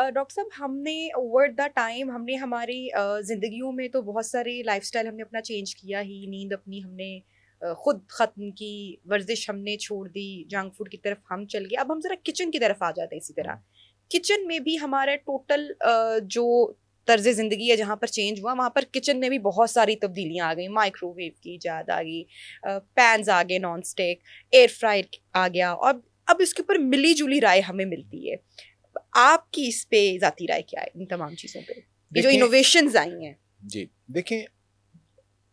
Doctor साहब, हमने over the time हमने हमारी ज़िंदगियों में तो बहुत सारे लाइफ़स्टाइल हमने अपना चेंज किया ही, नींद अपनी हमने खुद ख़त्म की, वर्जिश हमने छोड़ दी, जंक फूड की तरफ हम चल गए। अब हम ज़रा किचन की तरफ आ जाते हैं इसी तरह। किचन में भी हमारा टोटल जो तर्ज़ ज़िंदगी है जहाँ पर चेंज हुआ, वहाँ पर किचन में भी बहुत सारी तब्दीलियाँ आ गई। माइक्रोवेव की इजाद आ गई, पैन्स आ गए नॉन स्टिक, एयर फ्रायर आ गया, और अब इसके ऊपर मिली-जुली राय हमें मिलती है। आपकी इस पे ज़ाती राय क्या है इन तमाम चीज़ों पे? ये जो देखें इनोवेशंस आई हैं। जी, देखें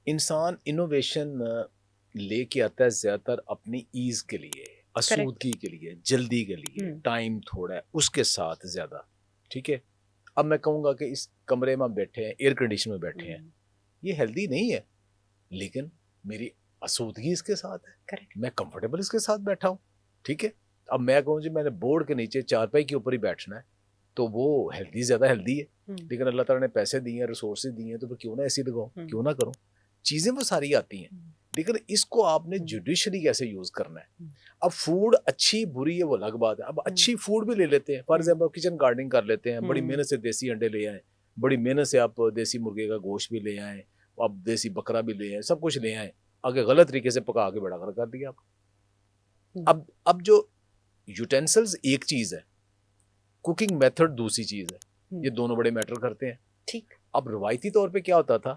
इंसान इनोवेशन लेके आता है ज़्यादातर अपनी ईज़ के लिए, करेक्ट। आसूदगी के लिए, जल्दी के लिए, हुँ, टाइम थोड़ा है, उसके साथ ज़्यादा, ठीक है? अब मैं कहूँगा कि इस कमरे में हम बैठे हैं, एयर कंडीशन में बैठे हैं, हुँ, ये हेल्दी नहीं है, लेकिन मेरी आसूदगी इसके साथ है, करेक्ट। मैं कंफर्टेबल इसके साथ बैठा हूँ, ठीक है? अब मैं कहूँ जी मैंने बोर्ड के नीचे चारपाई के ऊपर ही बैठना है, तो वो हेल्दी ज़्यादा हेल्दी है, हुँ, लेकिन अल्लाह ताला ने पैसे दिए हैं, रिसोर्सेज़ दिए हैं, तो फिर क्यों ना एसी लगाऊँ, हुँ, क्यों ना करूँ? चीज़ें वो सारी आती हैं, हुँ, लेकिन इसको आपने हुँ, जुडिशली कैसे यूज़ करना है। हुँ, अब फूड अच्छी बुरी है वो अलग बात है, अब हुँ, अच्छी फूड भी ले लेते हैं, for hmm, example kitchen gardening कर लेते हैं, बड़ी हुँ, मेहनत से देसी अंडे ले आए, बड़ी मेहनत से आप देसी मुर्गे का गोश्त भी ले आए, आप देसी बकरा भी ले आए, सब कुछ ले आए, आगे गलत तरीके से पका के बड़ा कर दिया आप। हुँ, अब जो यूटेंसिल्स एक चीज़ है, कुकिंग मेथड दूसरी चीज़ है, हुँ, ये दोनों बड़े मैटर करते हैं। ठीक। अब रवायती तौर पे क्या होता था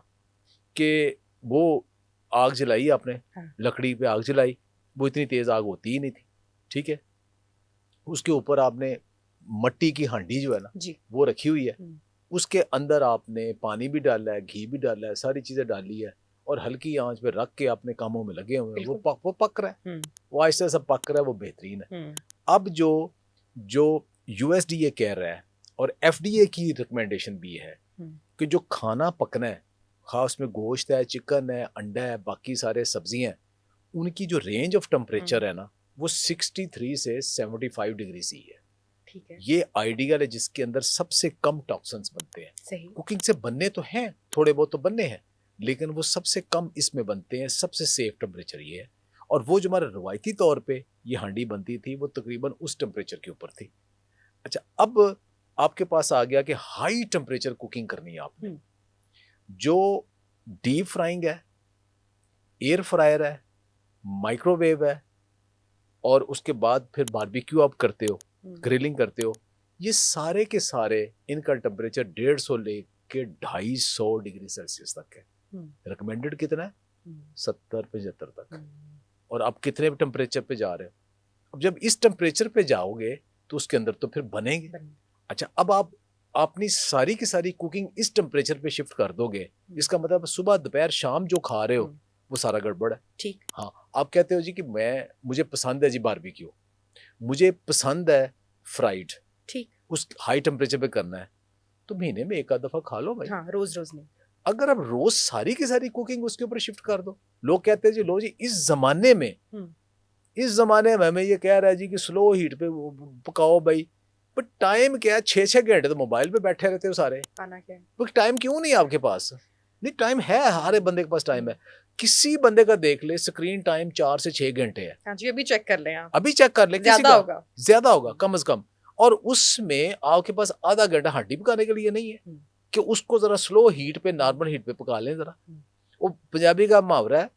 कि वो आग जलाई आपने, हाँ, लकड़ी पे आग जलाई, वो इतनी तेज़ आग होती ही नहीं थी, ठीक है? उसके ऊपर आपने मट्टी की हांडी जो है ना, जी। वो रखी हुई है, हुँ, उसके अंदर आपने पानी भी डाला है, घी भी डाला है, सारी चीज़ें डाली है, और हल्की आंच पे रख के अपने कामों में लगे हुए हैं, बिल्कुल। वो पक रहा है, हुँ, वो आहिस्ता से पक रहा है, वो बेहतरीन है। हुँ, अब जो जो यूएसडीए कह रहा है और एफडीए की रिकमेंडेशन भी है हुँ, कि जो खाना पकना है, खास में गोश्त है, चिकन है, अंडा है, बाकी सारे सब्जियां हैं, उनकी जो रेंज ऑफ हुँ, टेम्परेचर है ना, वो 63 से 75 डिग्री सी है। ठीक है। ये आइडियल है जिसके अंदर सबसे कम टॉक्सिन्स बनते हैं। सही। कुकिंग से बनने तो हैं, थोड़े बहुत तो बनने हैं, लेकिन वो सबसे कम इसमें बनते हैं, सबसे सेफ टेम्परेचर ये है। और वो जो हमारे रवायती तौर पे ये हांडी बनती थी, वो तकरीबन उस टेम्परेचर के ऊपर थी। अच्छा, अब आपके पास आ गया कि हाई टेम्परेचर कुकिंग करनी है आपने, हुँ, जो डीप फ्राइंग है, एयर फ्रायर है, माइक्रोवेव है, और उसके बाद फिर बारबेक्यू आप करते हो, हुँ, ग्रिलिंग करते हो, ये सारे के सारे इनका टेम्परेचर 150 लेके 250 डिग्री सेल्सियस तक है। हुँ, रिकमेंडेड कितना है? हुँ, 70-75 तक। हुँ, और आप कितने टेम्परेचर पे जा रहे हो? अब जब इस टेम्परेचर पे जाओगे तो उसके अंदर तो फिर बनेंगे। बन अच्छा, अब आप अपनी सारी की सारी कुकिंग इस टेम्परेचर पे शिफ्ट कर दोगे, हुँ, इसका मतलब सुबह दोपहर शाम जो खा रहे हो हुँ, वो सारा गड़बड़ है। ठीक। हाँ, आप कहते हो जी कि मुझे पसंद है जी बारबेक्यू, मुझे पसंद है फ्राइड, ठीक। उस हाई टेम्परेचर पे करना है, तो महीने में एक आध दफा खा लो भाई। हाँ, रोज़-रोज़ नहीं। अगर आप रोज सारी की सारी कुकिंग उसके ऊपर शिफ्ट कर दो, लोग कहते हैं जी लो जी हुँ, इस जमाने में हमें ये कह रहा है जी कि स्लो हीट पे पकाओ भाई, पर टाइम क्या है, 6-6 घंटे तो मोबाइल पे बैठे रहते हो सारे, खाना क्या है? तो टाइम क्यों नहीं है आपके पास? नहीं, टाइम है, हर एक हुँ, बंदे के पास टाइम हुँ। है। किसी बंदे का देख ले स्क्रीन टाइम 4 से 6 घंटे है, हाँ जी, अभी चेक कर लें आप। अभी चेक कर ले किसी ज़्यादा का, होगा। ज्यादा होगा हुँ, कम से कम। और उसमें आपके पास आधा घंटा हड्डी पकाने के लिए नहीं है हुँ, कि उसको जरा स्लो हीट पे, हुँ, नॉर्मल हीट पे पका लें जरा। हुँ, वो पंजाबी का मुहावरा है,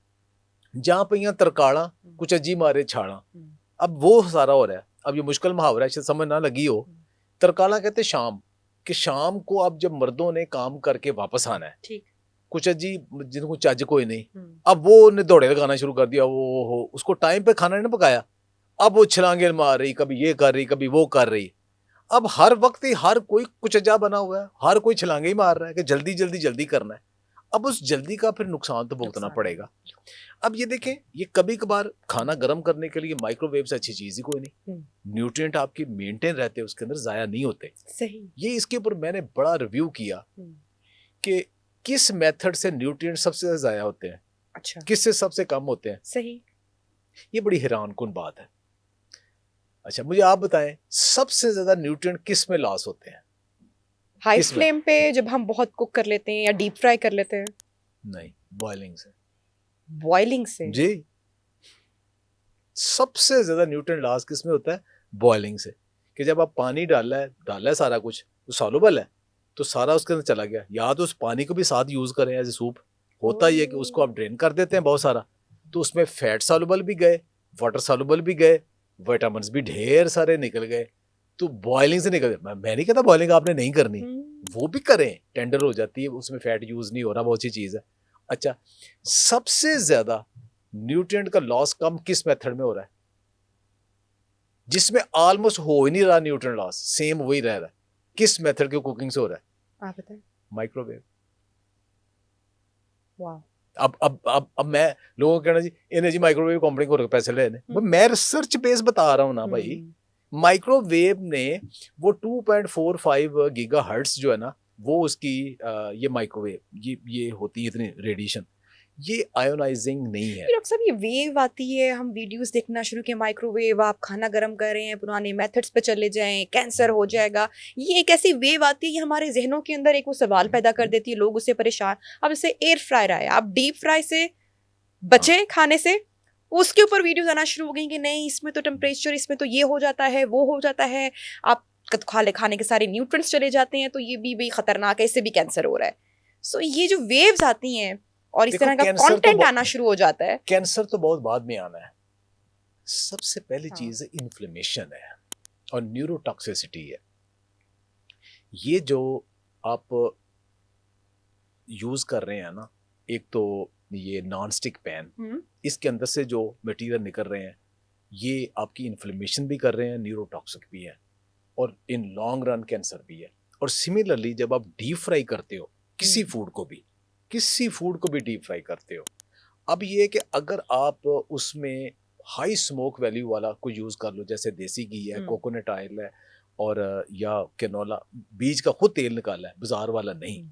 जहां पइयां तरकाड़ा, हुँ, कुछ अजी मारे छाड़ा। हुँ, अब वो सारा हो रहा है। अब ये मुश्किल मुहावरा है, शायद समझ ना लगी हो। हुँ, तरकाला कहते शाम, कि शाम को अब जब मर्दों ने काम करके वापस आना है, ठीक। कुछ अजी जिनको चज कोई नहीं, हुँ, अब वो ने दौड़े लगाना शुरू कर दिया, वो हो उसको टाइम पे खाना नहीं पकाया, अब वो छलांगे मार रही, कभी ये कर रही, कभी वो कर रही। अब हर वक्त ही हर कोई कुछ अजा बना हुआ है, हर कोई छलांगे ही मार रहा है कि जल्दी जल्दी जल्दी करना है। अब उस जल्दी का फिर नुकसान तो भुगतना नुकसान है। पड़ेगा। अब ये देखें, ये कभी कभार खाना गर्म करने के लिए माइक्रोवेव से अच्छी चीज ही कोई नहीं। हुँ, न्यूट्रिएंट आपके मेंटेन रहते हैं, उसके अंदर जाया नहीं होते। सही। ये इसके ऊपर मैंने बड़ा रिव्यू किया हुँ, कि किस मेथड से न्यूट्रिएंट सबसे ज्यादा जाया होते हैं, अच्छा, किससे सबसे कम होते हैं। सही। ये बड़ी हैरानकुन बात है। अच्छा, मुझे आप बताएं, सबसे ज्यादा न्यूट्रिएंट किस में लॉस होते हैं? हाई किस में? फ्लेम पे जब हम बहुत कुक कर लेते हैं या डीप फ्राई कर लेते हैं, नहीं, बॉइलिंग से। बॉइलिंग से। जी, सबसे ज्यादा न्यूट्रिएंट लॉस किस में होता है? बॉइलिंग से। कि जब आप पानी डाला है सारा कुछ तो सॉल्युबल है, तो सारा उसके अंदर चला गया। या तो उस पानी को भी साथ यूज करें एज ए सूप, होता ही है कि उसको आप ड्रेन कर देते हैं बहुत सारा, तो उसमें फैट सॉल्युबल भी गए, वाटर सॉल्युबल भी गए, विटामिन्स भी ढेर सारे निकल गए। तो बॉइलिंग से निकल गए। मैं नहीं कहता बॉइलिंग आपने नहीं करनी, वो भी करें, टेंडर हो जाती है, उसमें फैट यूज नहीं हो रहा, बहुत सी चीज है। अच्छा, सबसे ज्यादा न्यूट्रिएंट का लॉस कम किस मेथड में हो रहा है, जिसमें ऑलमोस्ट हो ही नहीं रहा न्यूट्रिएंट लॉस, सेम वही रह रहा है, किस मेथड की कुकिंग से हो रहा है? आप बताएं। माइक्रोवेव। वाह। अब मैं लोगों को कहना जी इन्हें जी माइक्रोवेव कंपनी को पैसे लेने, मैं रिसर्च बेस बता रहा हूं ना भाई। माइक्रोवेव ने वो 2.45 गीगाहर्ट्ज जो है ना, वो उसकी ये माइक्रोवेव ये होती है इतनी रेडिएशन, ये आयोनाइजिंग नहीं है। डॉक्टर साहब, ये वेव आती है, हम वीडियोस देखना शुरू किए, माइक्रोवेव, आप खाना गर्म कर रहे हैं, पुराने मेथड्स पे चले जाएं, कैंसर हो जाएगा, ये एक ऐसी वेव आती है, ये हमारे जहनों के अंदर एक वो सवाल पैदा कर देती है, लोग उससे परेशान। अब जैसे एयर फ्रायर आया, आप डीप फ्राई से बचे खाने से, उसके ऊपर वीडियोस आना शुरू हो गई कि नहीं इसमें तो टेम्परेचर, इसमें तो ये हो जाता है, वो हो जाता है, आप खाने के सारे न्यूट्रिएंट्स चले जाते हैं, तो ये भी खतरनाक है, इससे भी कैंसर हो रहा है। सो ये जो वेव्स आती हैं और इस तरह का कंटेंट आना शुरू हो जाता है। कैंसर तो बहुत बाद में आना है। सबसे पहली चीज इन्फ्लेमेशन है और न्यूरोटॉक्सिसिटी है। ये जो आप यूज कर रहे हैं ना, एक तो ये नॉन स्टिक पैन, इसके अंदर से जो मटेरियल निकल रहे हैं, ये आपकी इन्फ्लेमेशन भी कर रहे हैं, न्यूरोटॉक्सिक भी है, और इन लॉन्ग रन कैंसर भी है। और सिमिलरली जब आप डीप फ्राई करते हो किसी फूड को भी डीप फ्राई करते हो, अब ये कि अगर आप उसमें हाई स्मोक वैल्यू वाला कोई यूज कर लो, जैसे देसी घी है, कोकोनट ऑयल है, और या कैनोला बीज का खुद तेल निकाला है, बाजार वाला नहीं,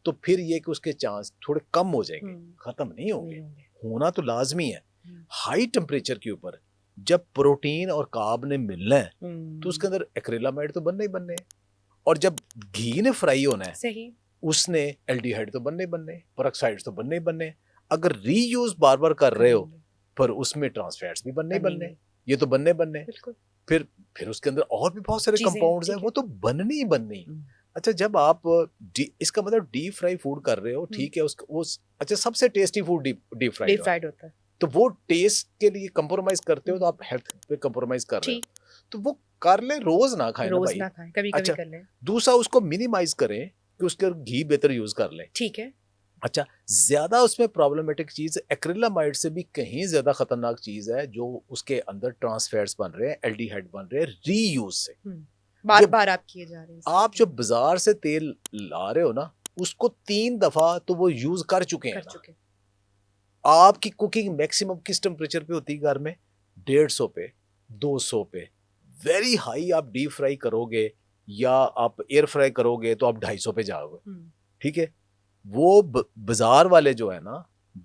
तो फिर ये कि उसके चांस थोड़े कम हो जाएंगे, खत्म नहीं होंगे, होना तो लाजमी है। हाई टेम्परेचर के ऊपर जब प्रोटीन और कार्ब ने मिलना है तो उसके अंदर एक्रिलामाइड तो बनने ही बनने हैं, और जब घी ने फ्राई होना है सही, उसने एल्डिहाइड तो बनने पेरोक्साइड तो बनने ही बनने। अगर रीयूज बार बार कर रहे हो पर उसमें ट्रांसफैट्स भी बनने, ये तो बनने। फिर उसके अंदर और भी बहुत सारे कंपाउंड्स हैं, वो तो बननी ही बननी। अच्छा, जब आप इसका मतलब डीप फ्राई फूड कर रहे हो, ठीक है, उसको अच्छा, सबसे टेस्टी फूड डीप फ्राइड होता है, तो वो टेस्ट के लिए कंप्रोमाइज करते हो, तो आप हेल्थ पे कंप्रोमाइज कर रहे हो, तो वो कर ले, रोज ना खाएं ना भाई, कभी कर ले। दूसरा उसको मिनिमाइज करें कि उसके घी बेहतर यूज कर लें, ठीक है। अच्छा, ज्यादा उसमें प्रॉब्लमेटिक चीज एक्रिलामाइड से भी कहीं ज्यादा खतरनाक चीज है, जो उसके अंदर ट्रांसफैट्स बन रहे हैं, एल्डिहाइड बन रहे हैं रीयूज से, बार बार आप किए जा रहे हैं। आप जो बाजार से तेल ला रहे हो ना, उसको 3 दफा तो वो यूज कर चुके हैं ना। आपकी कुकिंग मैक्सिमम किस टेम्परेचर पे होती है घर में? 150 पे, 200 पे। वेरी हाई आप डीप फ्राई करोगे या आप एयर फ्राई करोगे तो आप 250 पे जाओगे, ठीक है। वो बाजार वाले जो है ना,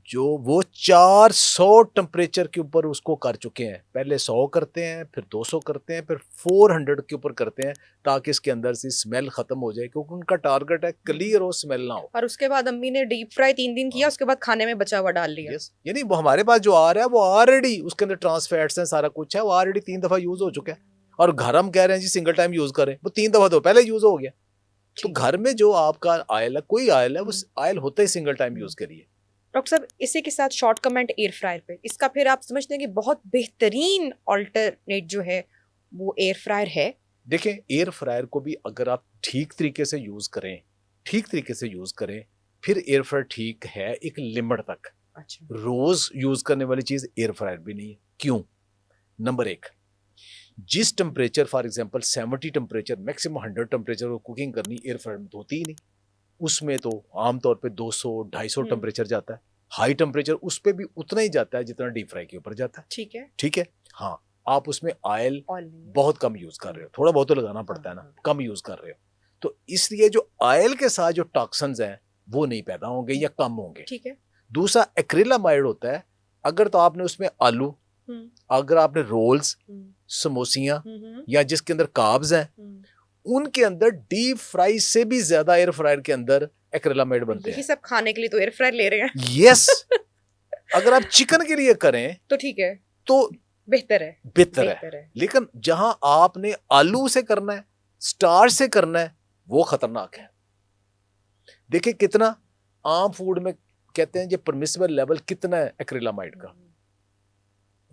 जो वो 400 टेम्परेचर के ऊपर उसको कर चुके हैं, पहले 100 करते हैं, फिर 200 करते हैं, फिर 400 के ऊपर करते हैं, ताकि इसके अंदर से स्मेल खत्म हो जाए, क्योंकि उनका टारगेट है क्लियर हो, स्मेल ना हो। और उसके बाद अम्मी ने डीप फ्राई 3 दिन किया, उसके बाद खाने में बचा हुआ डाल लिया। यानी वो हमारे पास जो आ रहा है वो ऑलरेडी उसके अंदर ट्रांसफैट्स हैं, सारा कुछ है, वो ऑलरेडी 3 दफा यूज हो चुका है। और घर हम कह रहे हैं जी सिंगल टाइम यूज करें, वो 3 दफा तो पहले यूज हो गया। तो घर में जो आपका ऑयल है, कोई ऑयल है, वो ऑयल होता ही सिंगल टाइम यूज के लिए। डॉक्टर साहब, इसी के साथ शॉर्ट कमेंट एयर फ्रायर पे, इसका फिर आप समझते हैं कि बहुत बेहतरीन अल्टरनेट जो है वो एयर फ्रायर है? देखें, एयर फ्रायर को भी अगर आप ठीक तरीके से यूज करें, फिर एयर फ्रायर ठीक है एक लिमिट तक। अच्छा। रोज यूज करने वाली चीज एयर फ्रायर भी नहीं है। क्यों? नंबर 1, जिस temperature, for example 70 temperature, maximum 100 temperature को कुकिंग करनी, एयर फ्रायर में होती ही नहीं। उसमें तो आमतौर पे 200-250 टेम्परेचर जाता है। हाई टेम्परेचर उस पे भी उतना ही जाता है जितना डीप फ्राई के ऊपर जाता है। ठीक है। हाँ, आप उसमें ऑयल बहुत कम यूज कर रहे हो, थोड़ा बहुत तो लगाना पड़ता है ना, कम यूज कर रहे हो, तो इसलिए जो ऑयल के साथ जो टॉक्सिन्स हैं वो नहीं पैदा होंगे या कम होंगे। ठीक है। दूसरा एक्रिलामाइड होता है, अगर तो आपने उसमें आलू, अगर आपने रोल्स, समोसियां या जिसके अंदर कार्ब्स हैं, उनके अंदर डीप फ्राई से भी ज्यादा एयर फ्रायर के अंदर एक्रिलामाइड बनते हैं। ये सब खाने के लिए तो एयर फ्रायर ले रहे हैं। यस। अगर आप चिकन के लिए करें तो ठीक है, तो बेहतर है। बेहतर है। बेहतर है। लेकिन जहां आपने आलू से करना है, स्टार्च से करना है, वो खतरनाक है। देखिए कितना आम फूड में कहते हैं ये परमिसिबल लेवल कितना है एक्रिलामाइड का,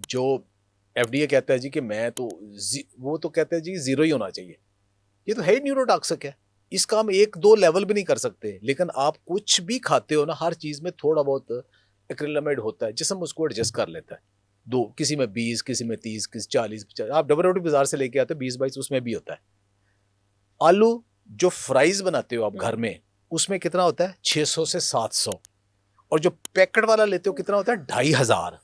जो एफडीए कहता है जी कि मैं तो वो तो कहते हैं जी 0 ही होना चाहिए। ये तो है ही न्यूरोटॉक्सिक है, इसका हम 1-2 लेवल भी नहीं कर सकते। लेकिन आप कुछ भी खाते हो ना, हर चीज में थोड़ा बहुत एक्रिलामाइड होता है, जिसम उसको एडजस्ट कर लेता है। दो किसी में 20, किसी में 30, किसी 40, 50, आप डबल रोटी बाजार से लेके आते हो 20-22, उसमें भी होता है। आलू जो फ्राइज बनाते हो आप घर में, उसमें कितना होता है 600 से 700, और जो पैकेट वाला लेते हो कितना होता है 2500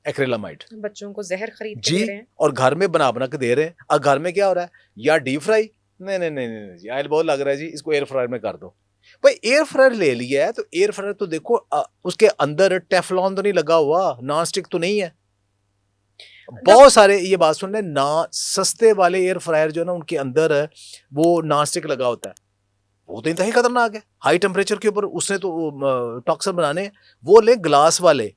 एक्रिलामाइड। बच्चों को जहर खरीद के जी, दे रहे हैं। और घर में बना के दे रहे हैं। अब घर में क्या हो रहा है, या डीप फ्राई, नहीं नहीं नहीं नहीं जी, ऑयल बहुत लग रहा है जी, इसको एयर फ्रायर में कर दो। भाई एयर फ्रायर ले लिया है तो एयर फ्रायर तो देखो उसके अंदर टेफलॉन तो नहीं लगा हुआ, नॉन स्टिक तो नहीं है। बहुत सारे, ये बात सुन ले ना, सस्ते वाले एयर फ्रायर जो है ना, उनके अंदर वो नॉन स्टिक लगा होता है, वो तो इंतहा खतरनाक है। हाई टेम्परेचर के ऊपर उसने तो टॉक्सन बनाने हैं। वो ले ग्लास वाले,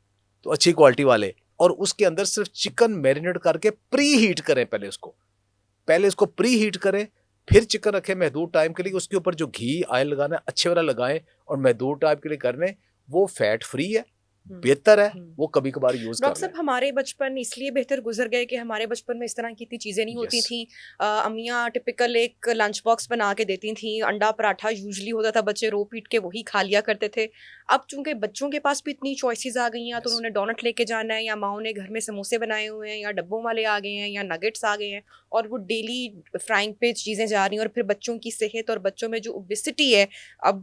तो अच्छी क्वालिटी वाले, और उसके अंदर सिर्फ चिकन मैरिनेट करके प्री हीट करें। पहले इसको प्री हीट करें, फिर चिकन रखें महदूद टाइम के लिए, उसके ऊपर जो घी ऑयल लगाना है अच्छे वाला लगाएं, और महदूद टाइम के लिए करने। वो फैट फ्री है, बेहतर है, वो कभी कभार यूज कर डॉक्टर लें। साहब, हमारे बचपन इसलिए बेहतर गुजर गए कि हमारे बचपन में इस तरह की इतनी चीज़ें नहीं होती Yes. थी। अम्मियाँ टिपिकल एक लंच बॉक्स बना के देती थी, अंडा पराठा यूजली होता था, बच्चे रो पीट के वही खा लिया करते थे। अब चूंकि बच्चों के पास भी इतनी चॉइसेस आ गई हैं, तो Yes. उन्होंने डोनट लेके जाना है, या माओ ने घर में समोसे बनाए हुए हैं, या डब्बों वाले आ गए हैं, या नगेट्स आ गए हैं, और वो डेली फ्राइंग पे चीज़ें जा रही हैं। और फिर बच्चों की सेहत और बच्चों में जो ओबेसिटी है, अब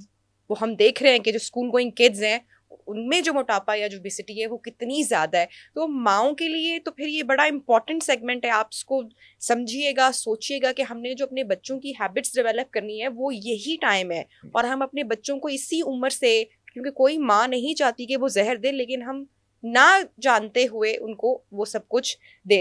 वो हम देख रहे हैं कि जो स्कूल गोइंग किड्स हैं, उनमें जो मोटापा या जो ओबेसिटी है वो कितनी ज़्यादा है। तो माँओं के लिए तो फिर ये बड़ा इम्पोर्टेंट सेगमेंट है। आप इसको समझिएगा, सोचिएगा कि हमने जो अपने बच्चों की हैबिट्स डेवलप करनी है, वो यही टाइम है। और हम अपने बच्चों को इसी उम्र से, क्योंकि कोई माँ नहीं चाहती कि वो ज़हर दे, लेकिन हम ना जानते हुए उनको वो सब कुछ दे